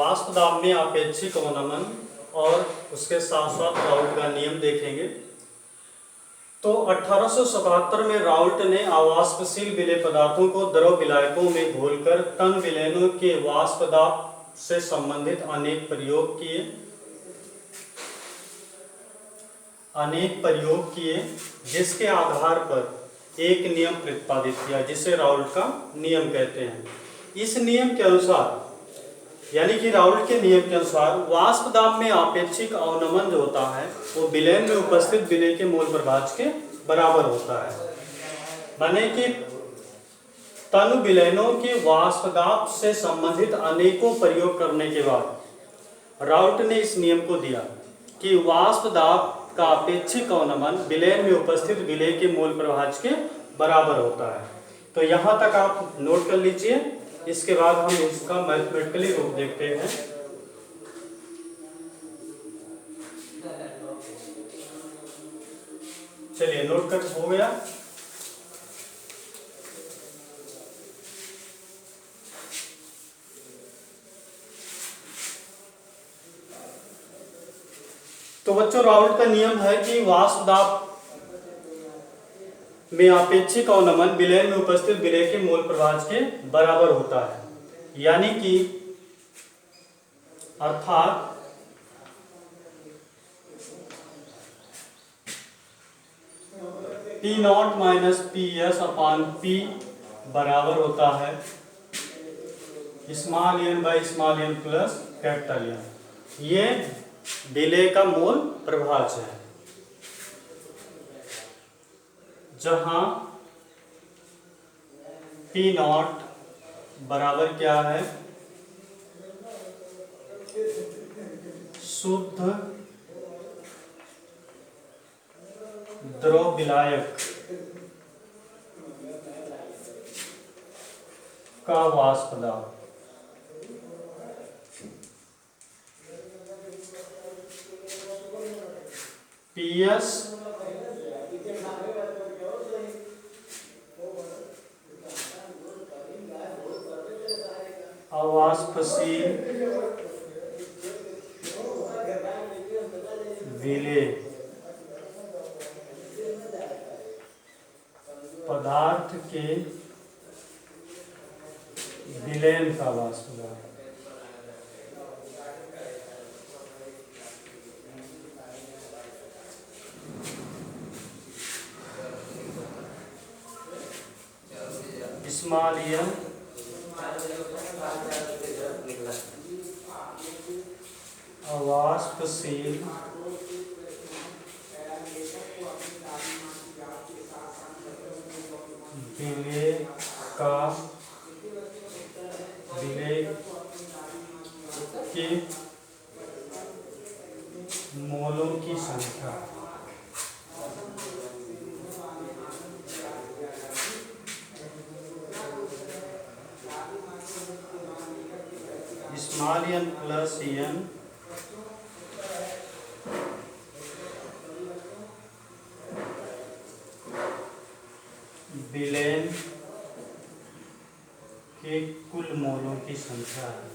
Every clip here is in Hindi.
वाष्प दाब में आपेक्षिक अवनमन और उसके साथ साथ राउल्ट का नियम देखेंगे। तो 1877 में राउल्ट ने अवाष्पशील विलेय पदार्थों को द्रव विलायकों में घोलकर तन विलयनों के वाष्प दाब से संबंधित अनेक प्रयोग किए, जिसके आधार पर एक नियम प्रतिपादित किया जिसे राउल्ट का नियम कहते हैं। इस नियम के अनुसार, यानी कि राउल्ट के नियम के अनुसार, वाष्प दाब में आपेक्षिक अवनमन जो होता है वो विलयन में उपस्थित विलेय के मोल प्रभाज के बराबर होता है। माने कि तनु विलयनों के वाष्प दाब से संबंधित अनेकों प्रयोग करने के बाद राउल्ट ने इस नियम को दिया कि वाष्प दाब का अपेक्षिक अवनमन विलयन में उपस्थित विलेय के मोल प्रभाज के बराबर होता है। तो यहाँ तक आप नोट कर लीजिए। इसके बाद हम इसका मैथमेटिकली रूप देखते हैं। चलिए, नोट कर हो गया। तो बच्चों, राउल्ट का नियम है कि वाष्प दाब में आपेक्षिक अवनमन विलयन में उपस्थित विलेय के मोल प्रभाज के बराबर होता है। यानी कि अर्थात P naught minus P S upon P बराबर होता है small N by small N plus capital N. ये विलेय का मोल प्रभाज है, जहां P नॉट बराबर क्या है, शुद्ध द्रव विलायक का वाष्प दाब। PS अवाष्पशील विलेय पदार्थ के विलयन का वाष्प दाब। स्मॉल एन अवाष्पशील विलेय का विलेय के मोलों की संख्या स्मॉल एन प्लस एन विलयन के कुल मोलों की संख्या है।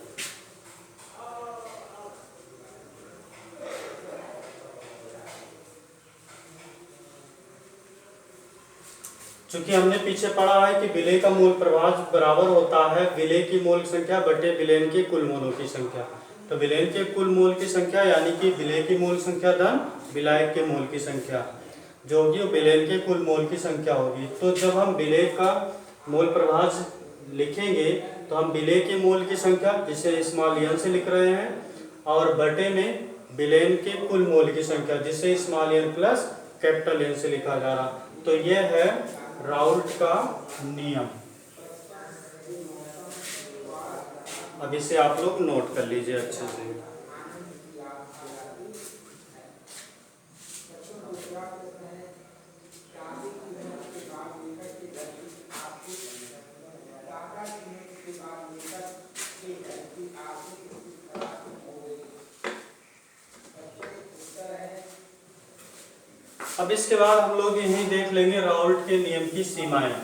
चूंकि हमने पीछे पढ़ा है कि विलेय का मोल प्रभाज बराबर होता है विलेय की मोल संख्या बटे विलयन के कुल मोलों की संख्या। तो विलयन के कुल मोल की संख्या यानी कि विलेय की मोल संख्या धन विलायक के मोल की संख्या जो होगी वो विलयन के कुल मोल की संख्या होगी। तो जब हम विलेय का मोल प्रभाज लिखेंगे तो हम विलेय के मोल की संख्या जिसे स्मॉल एन से लिख रहे हैं और बटे में विलयन के कुल मोल की संख्या जिसे small N plus capital N से लिखा जा रहा। तो यह है राउल्ट का नियम। अब इसे आप लोग नोट कर लीजिए अच्छे से। अब इसके बाद हम लोग यही देख लेंगे राउल्ट के नियम की सीमाएं।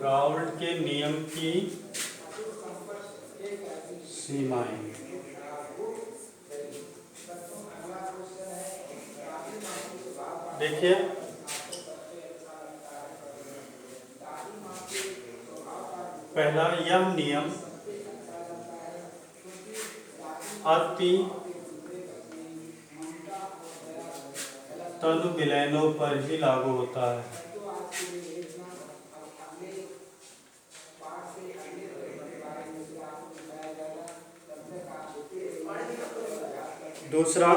राउल्ट के नियम की सीमाएं। देखिए पहला, यह नियम अति तनु विलयनों पर ही लागू होता है। दूसरा,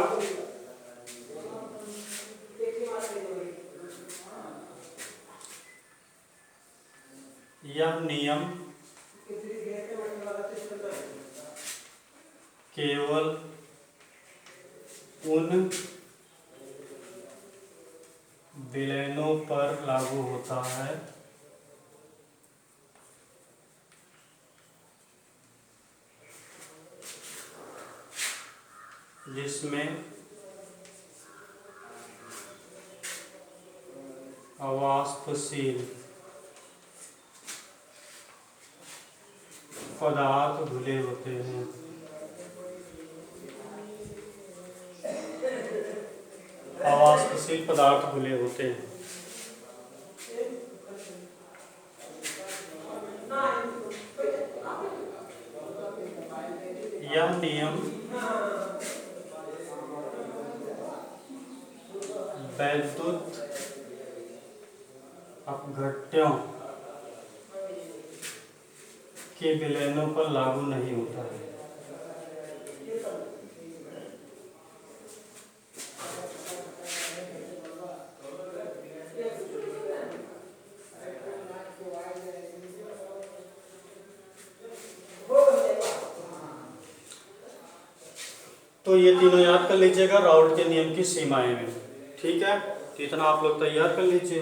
यह नियम केवल उन विलयनों पर लागू होता है जिसमें अवाष्पशील पदार्थ घुले होते हैं। अवाष्पशील पदार्थ घुले होते हैं। यह नियम वैद्युत अपघट्यों के विलयनों पर लागू नहीं होता है। तो ये तीनों याद कर लीजिएगा राउल्ट के नियम की सीमाएं में। ठीक है, तो इतना आप लोग तैयार कर लीजिए।